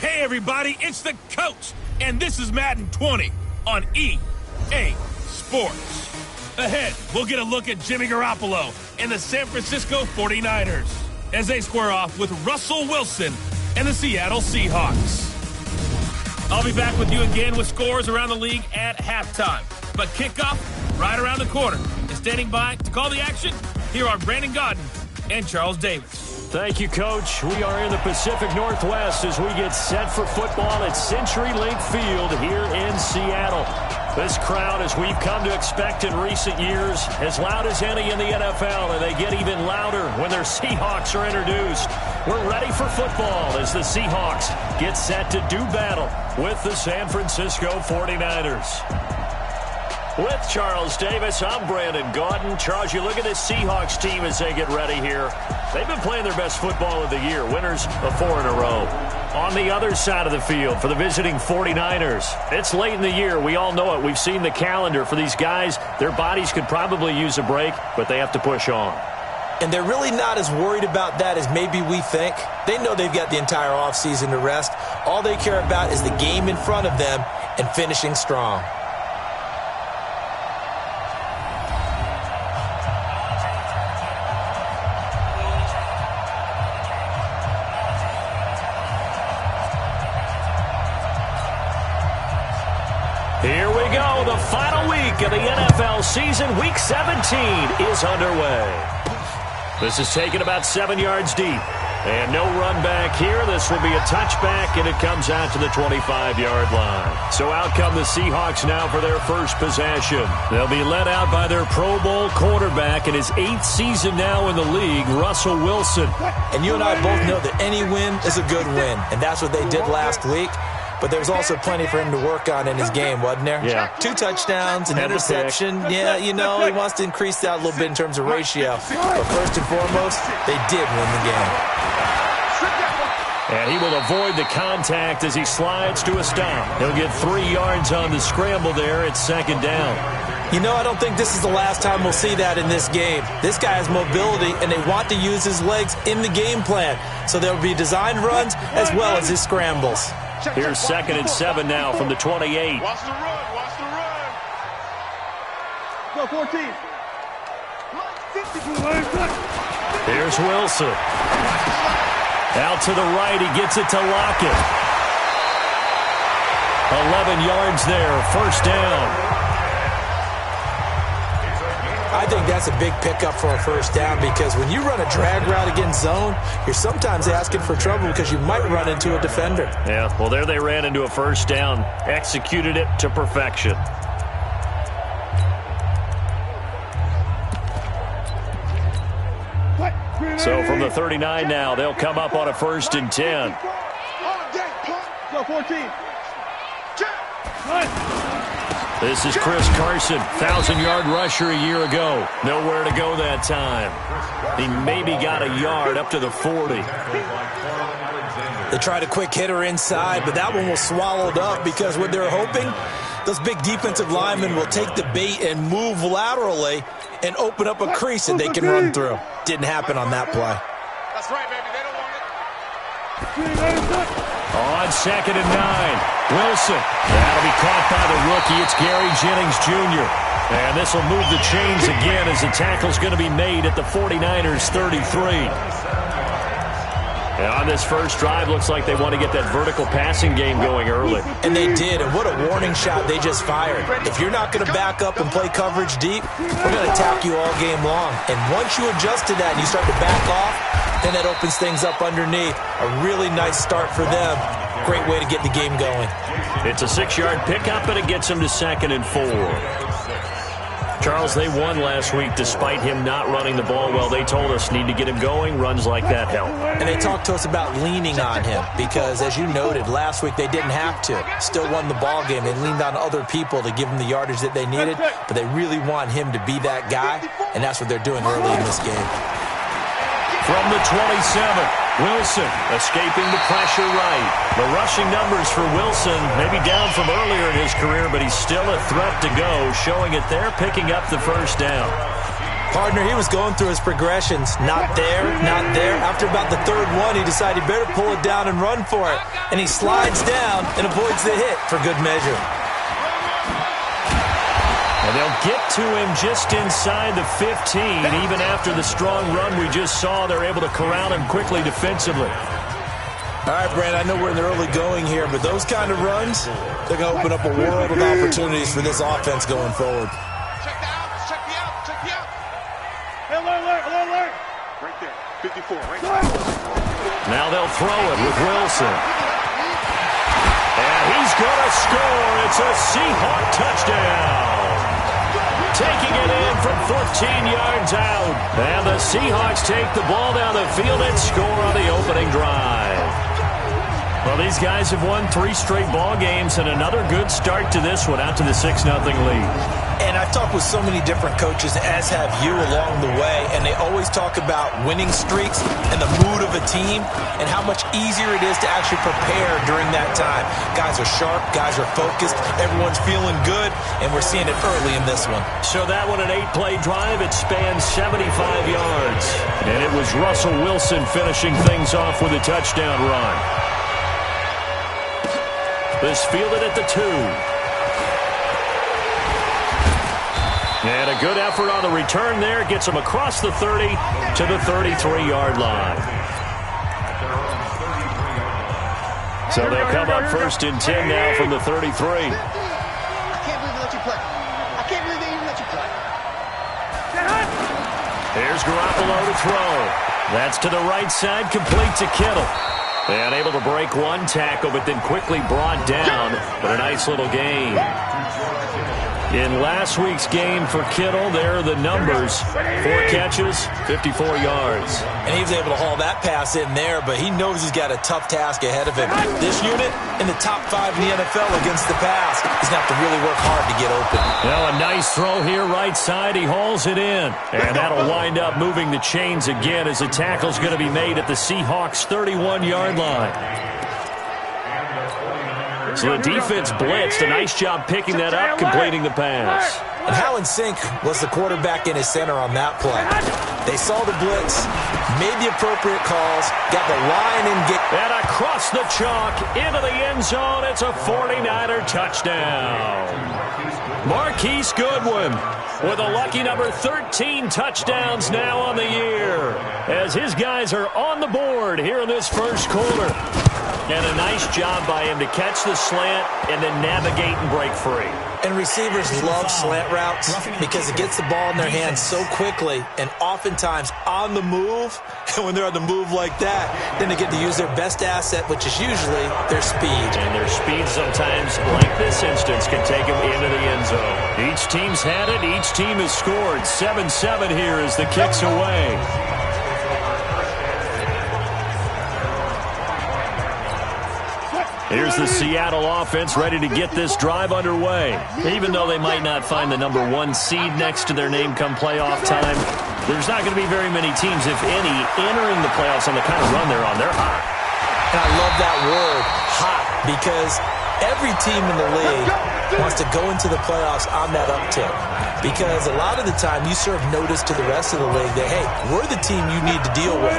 Hey everybody, it's the coach, and this is Madden 20 on EA Sports. Ahead, we'll get a look at Jimmy Garoppolo and the San Francisco 49ers as they square off with Russell Wilson and the Seattle Seahawks. I'll be back with you again with scores around the league at halftime. But kickoff right around the corner. And standing by to call the action, here are Brandon Godden and Charles Davis. Thank you, Coach. We are in the Pacific Northwest as we get set for football at CenturyLink Field here in Seattle. This crowd, as we've come to expect in recent years, as loud as any in the NFL, and they get even louder when their Seahawks are introduced. We're ready for football as the Seahawks get set to do battle with the San Francisco 49ers. With Charles Davis, I'm Brandon Gaudin. Charles, you look at this Seahawks team as they get ready here. They've been playing their best football of the year, winners of 4 in a row. On the other side of the field for the visiting 49ers, it's late in the year. We all know it. We've seen the calendar for these guys. Their bodies could probably use a break, but they have to push on. And they're really not as worried about that as maybe we think. They know they've got the entire offseason to rest. All they care about is the game in front of them and finishing strong. Here we go. The final week of the NFL season. Week 17 is underway. This is taken about 7 yards deep. And no run back here. This will be a touchback, and it comes out to the 25-yard line. So out come the Seahawks now for their first possession. They'll be led out by their Pro Bowl quarterback in his 8th season now in the league, Russell Wilson. And you and I both know that any win is a good win, and that's what they did last week. But there's also plenty for him to work on in his game, wasn't there? Yeah. 2 touchdowns, an interception. Yeah, you know, he wants to increase that a little bit in terms of ratio. But first and foremost, they did win the game. And he will avoid the contact as he slides to a stop. He'll get 3 yards on the scramble there. It's second down. You know, I don't think this is the last time we'll see that in this game. This guy has mobility, and they want to use his legs in the game plan. So there will be designed runs as well as his scrambles. Here's 2nd and 7 now from the 28. Watch the run. Watch the run. Go 14. Here's Wilson. Out to the right. He gets it to Lockett. 11 yards there. First down. I think that's a big pickup for a first down because when you run a drag route against zone, you're sometimes asking for trouble because you might run into a defender. Yeah, well, there they ran into a first down. Executed it to perfection. So from the 39 now, they'll come up on a 1st and 10. Go 14. This is Chris Carson, 1,000-yard rusher a year ago. Nowhere to go that time. He maybe got a yard up to the 40. They tried a quick hitter inside, but that one was swallowed up because what they're hoping, those big defensive linemen will take the bait and move laterally and open up a crease that they can run through. Didn't happen on that play. That's right, baby. They don't want it. On 2nd and 9. Wilson. That'll be caught by the rookie. It's Gary Jennings Jr. And this will move the chains again as the tackle's going to be made at the 49ers 33. And on this first drive, looks like they want to get that vertical passing game going early. And they did, and what a warning shot they just fired. If you're not going to back up and play coverage deep, we're going to attack you all game long. And once you adjust to that and you start to back off, then that opens things up underneath. A really nice start for them. Great way to get the game going. It's a 6-yard pickup, and it gets them to 2nd and 4. Charles, they won last week despite him not running the ball well. They told us need to get him going. Runs like that help. And they talked to us about leaning on him because, as you noted, last week they didn't have to. Still won the ball game. They leaned on other people to give them the yardage that they needed, but they really want him to be that guy, and that's what they're doing early in this game. From the 27, Wilson escaping the pressure right. The rushing numbers for Wilson maybe down from earlier in his career, but he's still a threat to go, showing it there, picking up the first down. Partner, he was going through his progressions. Not there, not there. After about the third one, he decided he better pull it down and run for it. And he slides down and avoids the hit for good measure. And they'll get to him just inside the 15. Even after the strong run we just saw, they're able to corral him quickly defensively. All right, Brand, I know we're in the early going here, but those kind of runs, they're going to open up a world of opportunities for this offense going forward. Check the out. Check the out. Check the out. Hey, alert. Right there. 54, right there. Now they'll throw it with Wilson. And he's going to score. It's a Seahawk touchdown. Taking it in from 14 yards out. And the Seahawks take the ball down the field and score on the opening drive. Well, these guys have won 3 straight ball games and another good start to this one out to the 6-0 lead. And I've talked with so many different coaches, as have you along the way, and they always talk about winning streaks and the mood of a team and how much easier it is to actually prepare during that time. Guys are sharp, guys are focused, everyone's feeling good, and we're seeing it early in this one. So that one, an 8-play drive, it spans 75 yards. And it was Russell Wilson finishing things off with a touchdown run. This fielded at the 2. And a good effort on the return there. Gets him across the 30 to the 33-yard line. So they'll come up 1st and 10 now from the 33. I can't believe they let you play. I can't believe they even let you play. Here's Garoppolo to throw. That's to the right side, complete to Kittle. And able to break one tackle, but then quickly brought down. But a nice little gain. In last week's game for Kittle, there are the numbers. 4 catches, 54 yards. And he was able to haul that pass in there, but he knows he's got a tough task ahead of him. This unit in the top 5 in the NFL against the pass. He's going to have to really work hard to get open. Well, a nice throw here, right side. He hauls it in. And that'll wind up moving the chains again as the tackle's going to be made at the Seahawks' 31-yard line. So the defense blitzed. A nice job picking that up, completing the pass. And how in sync was the quarterback in his center on that play? They saw the blitz, made the appropriate calls, got the line and get... And across the chalk, into the end zone, it's a 49er touchdown. Marquise Goodwin with a lucky number 13 touchdowns now on the year, as his guys are on the board here in this first quarter. And a nice job by him to catch the slant and then navigate and break free. And receivers love slant routes because it gets the ball in their hands so quickly and oftentimes on the move. And when they're on the move like that, then they get to use their best asset, which is usually their speed. And their speed sometimes, like this instance, can take them into the end zone. Each team's had it. Each team has scored. 7-7 here as the kick's away. Here's the Seattle offense ready to get this drive underway. Even though they might not find the number 1 seed next to their name come playoff time, there's not going to be very many teams, if any, entering the playoffs on the kind of run they're on. They're hot. And I love that word, hot, because every team in the league wants to go into the playoffs on that uptick. Because a lot of the time you serve notice to the rest of the league that, hey, we're the team you need to deal with.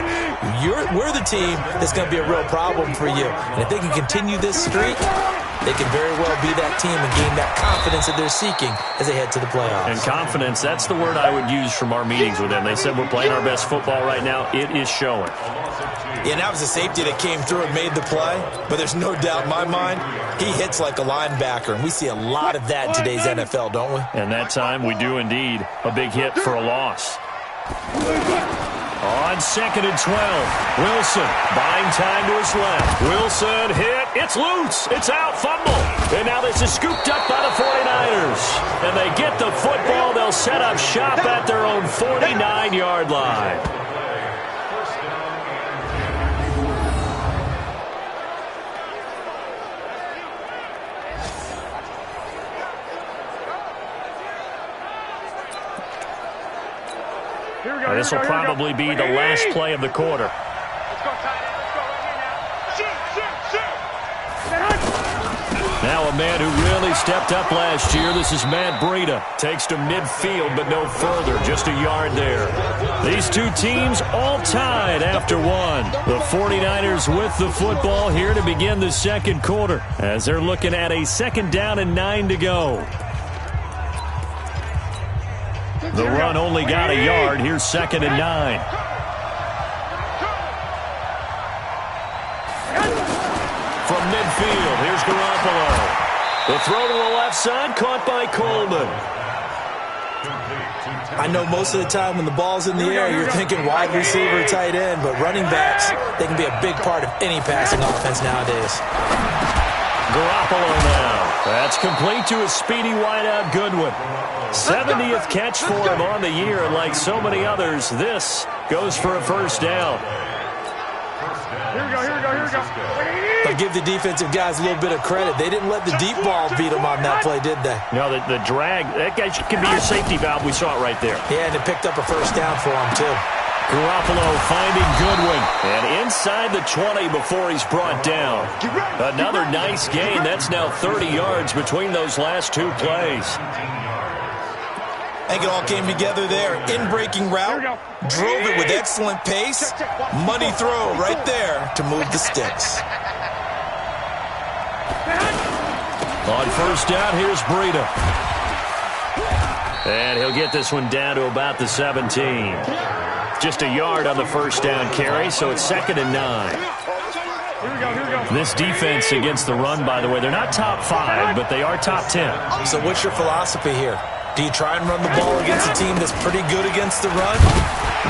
We're the team that's going to be a real problem for you. And if they can continue this streak, they can very well be that team and gain that confidence that they're seeking as they head to the playoffs. And confidence, that's the word I would use from our meetings with them. They said we're playing our best football right now. It is showing. Yeah, and that was a safety that came through and made the play. But there's no doubt in my mind, he hits like a linebacker. And we see a lot of that in today's NFL, don't we? And that time we do indeed. A big hit for a loss. On 2nd and 12, Wilson buying time to his left. Wilson hit. It's loose. It's out. Fumble. And now this is scooped up by the 49ers. And they get the football. They'll set up shop at their own 49-yard line. This will probably be the last play of the quarter. Let's go, Tyler. Let's go right here now. Shoot. Now Now a man who really stepped up last year. This is Matt Breida. Takes to midfield, but no further. Just a yard there. These two teams all tied after one. The 49ers with the football here to begin the second quarter as they're looking at a 2nd down and 9 to go. The run only got a yard. Here's 2nd and 9. From midfield, here's Garoppolo. The throw to the left side, caught by Coleman. I know most of the time when the ball's in the air, you're thinking wide receiver, tight end, but running backs, they can be a big part of any passing offense nowadays. Garoppolo now. That's complete to a speedy wideout Goodwin. 70th catch for him on the year, and like so many others, this goes for a 1st down. Here we go. But give the defensive guys a little bit of credit. They didn't let the deep ball beat them on that play, did they? No, the drag, that guy can be your safety valve. We saw it right there. Yeah, and it picked up a 1st down for him, too. Garoppolo finding Goodwin. And inside the 20 before he's brought down. Another nice gain. That's now 30 yards between those last 2 plays. I think it all came together there. In-breaking route, drove it with excellent pace. Money throw right there to move the sticks. On 1st down, here's Breida. And he'll get this one down to about the 17. Just a yard on the 1st down carry, so it's 2nd and 9. This defense against the run, by the way, they're not top 5, but they are top 10. So what's your philosophy here? Do you try and run the ball against a team that's pretty good against the run?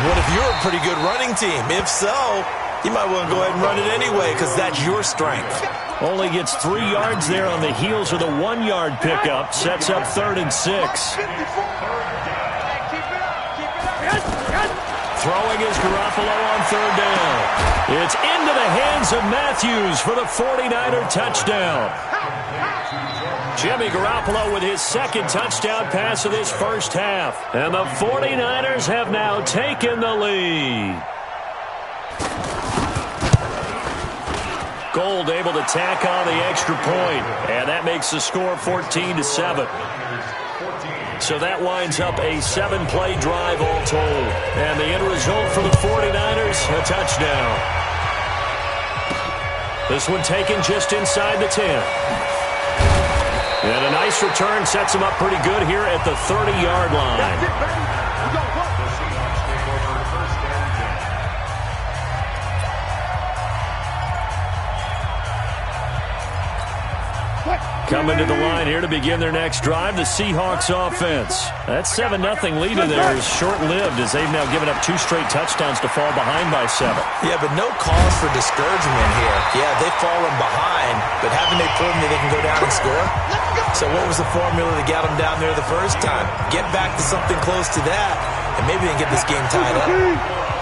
What if you're a pretty good running team? If so, you might want to go ahead and run it anyway because that's your strength. Only gets 3 yards there on the heels of the 1-yard pickup. Sets up 3rd and 6. Throwing is Garoppolo on 3rd down. It's into the hands of Matthews for the 49er touchdown. Jimmy Garoppolo with his 2nd touchdown pass of this 1st half. And the 49ers have now taken the lead. Gold able to tack on the extra point. And that makes the score 14-7. So that winds up a 7-play drive all told. And the end result for the 49ers, a touchdown. This one taken just inside the 10. And a nice return sets him up pretty good here at the 30-yard line. Coming to the line here to begin their next drive, the Seahawks offense. That 7-0 lead of theirs is short-lived as they've now given up 2 straight touchdowns to fall behind by 7. Yeah, but no cause for discouragement here. Yeah, they've fallen behind, but haven't they proven that they can go down and score? So what was the formula that got them down there the first time? Get back to something close to that, and maybe they can get this game tied up.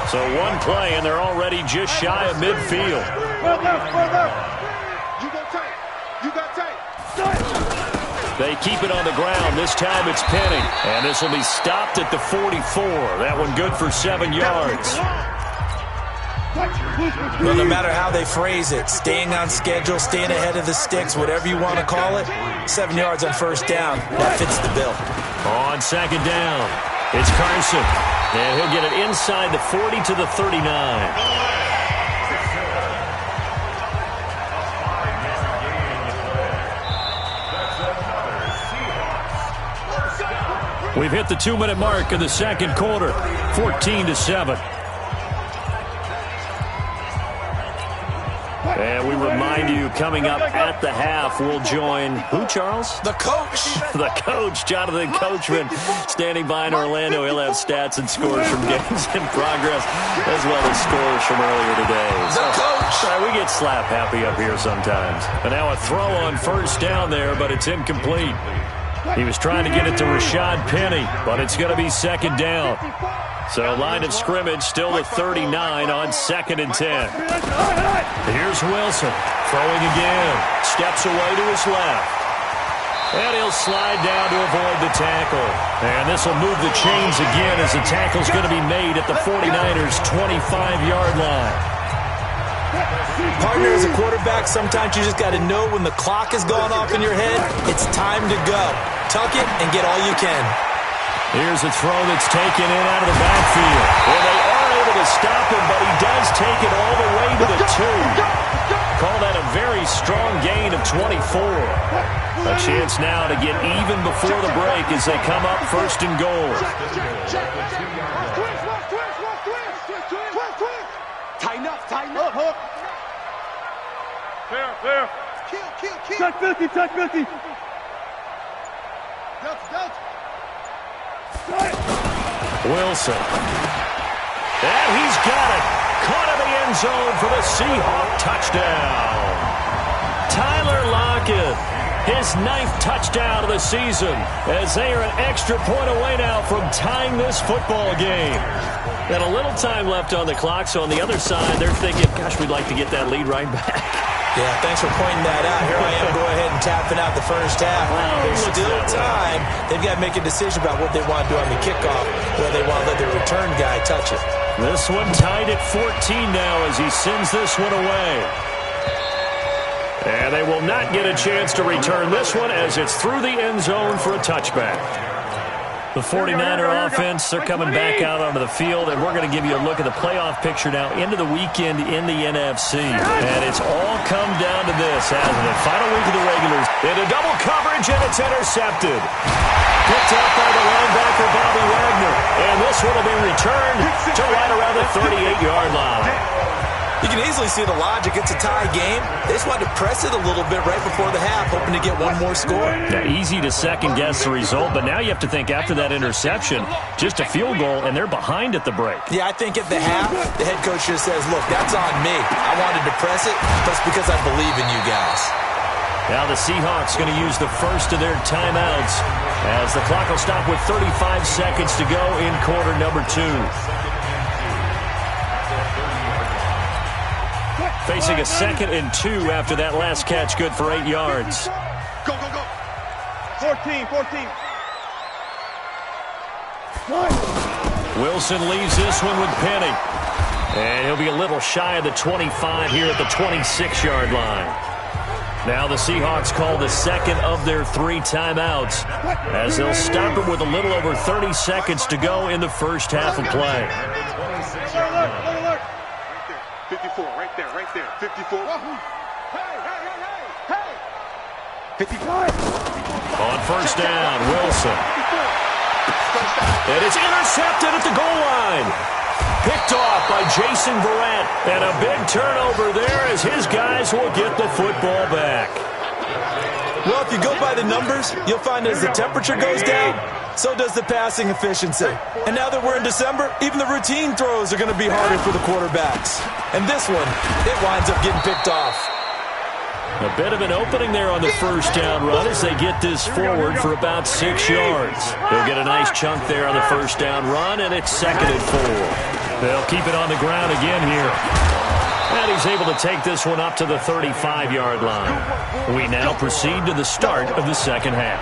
So 1 play, and they're already just shy of midfield. You go tight. You got tight. They keep it on the ground. This time it's Penny. And this will be stopped at the 44. That one good for 7 yards. Well, no matter how they phrase it, staying on schedule, staying ahead of the sticks, whatever you want to call it, 7 yards on 1st down, that fits the bill. On 2nd down, it's Carson. And he'll get it inside the 40 to the 39. We've hit the 2-minute mark of the second quarter, 14-7. And we remind you, coming up at the half, we'll join who, Charles? The coach. The coach, Jonathan Coachman, standing by in Orlando. He'll have stats and scores from games in progress, as well as scores from earlier today. The coach. We get slap happy up here sometimes. And now a throw on 1st down there, but it's incomplete. He was trying to get it to Rashad Penny, but it's going to be 2nd down. So line of scrimmage still at 39 on 2nd and 10. Here's Wilson throwing again. Steps away to his left. And he'll slide down to avoid the tackle. And this will move the chains again as the tackle's going to be made at the 49ers' 25-yard line. Partner, as a quarterback, sometimes you just got to know when the clock has gone off in your head, it's time to go. Tuck it and get all you can. Here's a throw that's taken in out of the backfield. Well, they are able to stop him, but he does take it all the way to the 2. Call that a very strong gain of 24. A chance now to get even before the break as they come up first and goal. Tighten up. Hook. Fair. Kill. Touch 50. Don't. Wilson. And he's got it. Caught in the end zone for the Seahawk touchdown. Tyler Lockett, his 9th touchdown of the season, as they are an extra point away now from tying this football game. Got a little time left on the clock, so on the other side, they're thinking, gosh, we'd like to get that lead right back. Yeah, thanks for pointing that out. Here I am, go ahead and tapping out the first half. There's still time. They've got to make a decision about what they want to do on the kickoff, whether they want to let their return guy touch it. This one tied at 14 now as he sends this one away. And they will not get a chance to return this one as it's through the end zone for a touchback. The 49er offense, they're coming back out onto the field, and we're going to give you a look at the playoff picture now into the weekend in the NFC. And it's all come down to this, hasn't it? Final week of the regulars. Into double coverage, and it's intercepted. Picked up by the linebacker, Bobby Wagner. And this one will be returned to right around the 38-yard line. You can easily see the logic. It's a tie game. They just wanted to press it a little bit right before the half, hoping to get one more score. Yeah, easy to second-guess the result, but now you have to think after that interception, just a field goal, and they're behind at the break. Yeah, I think at the half, the head coach just says, look, that's on me. I wanted to press it, but it's because I believe in you guys. Now the Seahawks going to use the first of their timeouts as the clock will stop with 35 seconds to go in quarter number 2. Facing a 2nd and 2 after that last catch, good for 8 yards. Go. 14. Wilson leaves this one with Penny. And he'll be a little shy of the 25 here at the 26-yard line. Now the Seahawks call the 2nd of their 3 timeouts as they'll stop it with a little over 30 seconds to go in the first half of play. Alert. 54, right there. 54. Hey. 55. On first down, Wilson. And it's intercepted at the goal line. Picked off by Jason Verrett. And a big turnover there as his guys will get the football back. Well, if you go by the numbers, you'll find as the temperature goes down, so does the passing efficiency. And now that we're in December, even the routine throws are going to be harder for the quarterbacks. And this one, it winds up getting picked off. A bit of an opening there on the first down run as they get this forward for about 6 yards. They'll get a nice chunk there on the first down run, and it's 2nd and 4. They'll keep it on the ground again here. And he's able to take this one up to the 35-yard line. We now proceed to the start of the second half.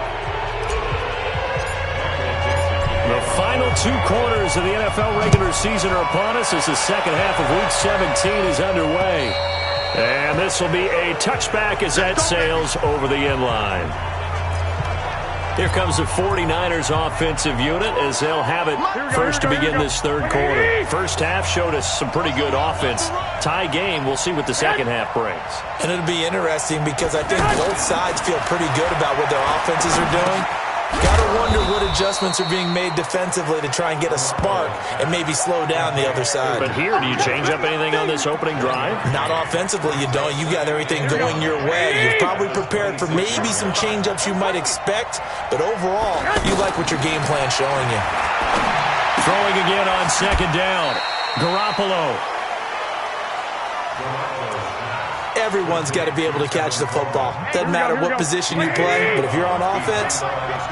The final 2 quarters of the NFL regular season are upon us as the second half of Week 17 is underway. And this will be a touchback as that sails over the end line. Here comes the 49ers offensive unit as they'll have it first to begin this third quarter. First half showed us some pretty good offense. Tie game, we'll see what the second half brings. And it'll be interesting because I think both sides feel pretty good about what their offenses are doing. Gotta wonder what adjustments are being made defensively to try and get a spark and maybe slow down the other side. But here, do you change up anything on this opening drive? Not offensively, you don't. You got everything going your way. You've probably prepared for maybe some change-ups you might expect, but overall, you like what your game plan's showing you. Throwing again on second down. Garoppolo. Everyone's got to be able to catch the football. Doesn't matter what position you play, but if you're on offense,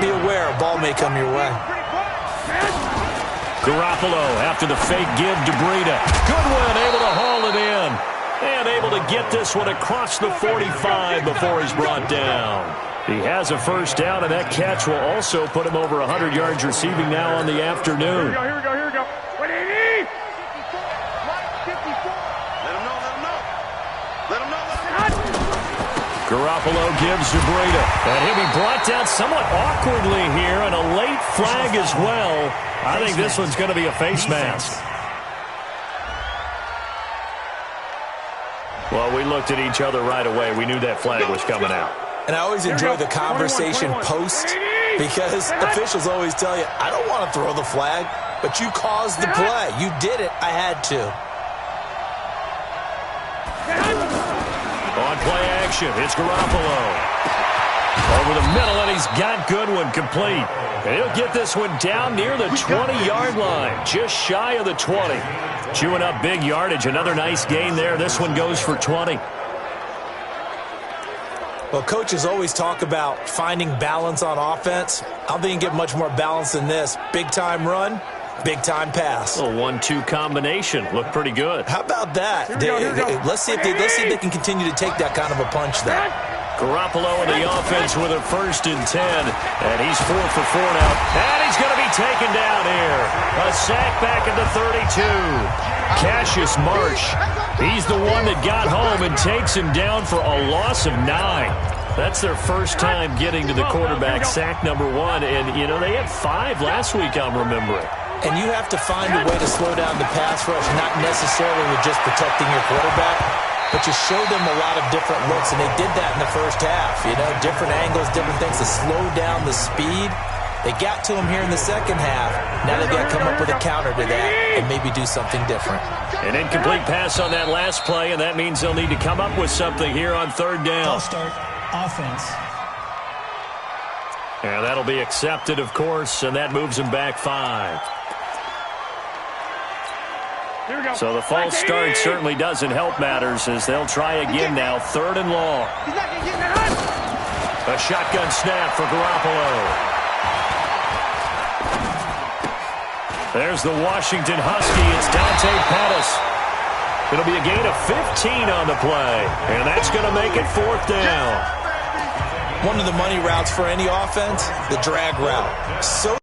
be aware a ball may come your way. Garoppolo after the fake give to Breida. Goodwin able to haul it in. And able to get this one across the 45 before he's brought down. He has a first down, and that catch will also put him over 100 yards receiving now on the afternoon. Here we go. What do you need? Garoppolo gives to Breida. And he'll be brought down somewhat awkwardly here, and a late flag as well. I think this one's going to be a face mask. Well, we looked at each other right away. We knew that flag was coming out. And I always enjoy the conversation post, because officials always tell you, I don't want to throw the flag, but you caused the play. You did it. I had to. On play action, it's Garoppolo. Over the middle, and he's got Goodwin complete. And he'll get this one down near the 20-yard line, just shy of the 20. Chewing up big yardage. Another nice gain there. This one goes for 20. Well, coaches always talk about finding balance on offense. I don't think you can get much more balance than this. Big-time run, big-time pass. A 1-2 combination. Looked pretty good. How about that? Let's see if they can continue to take that kind of a punch there. Garoppolo in the offense with a 1st and 10. And he's 4 for 4 now. And he's going to be taken down here. A sack back at the 32. Cassius Marsh. He's the one that got home and takes him down for a loss of 9. That's their first time getting to the quarterback, sack number 1. And, you know, they had 5 last week, I'm remembering. And you have to find a way to slow down the pass rush, not necessarily with just protecting your quarterback, but you show them a lot of different looks, and they did that in the first half. You know, different angles, different things to slow down the speed. They got to him here in the second half. Now they've got to come up with a counter to that and maybe do something different. An incomplete pass on that last play, and that means they'll need to come up with something here on 3rd down. I'll start offense. And that'll be accepted, of course, and that moves them back 5. So the false start certainly doesn't help matters as they'll try again now, 3rd and long. A shotgun snap for Garoppolo. There's the Washington Husky. It's Dante Pettis. It'll be a gain of 15 on the play, and that's going to make it 4th down. One of the money routes for any offense, the drag route. So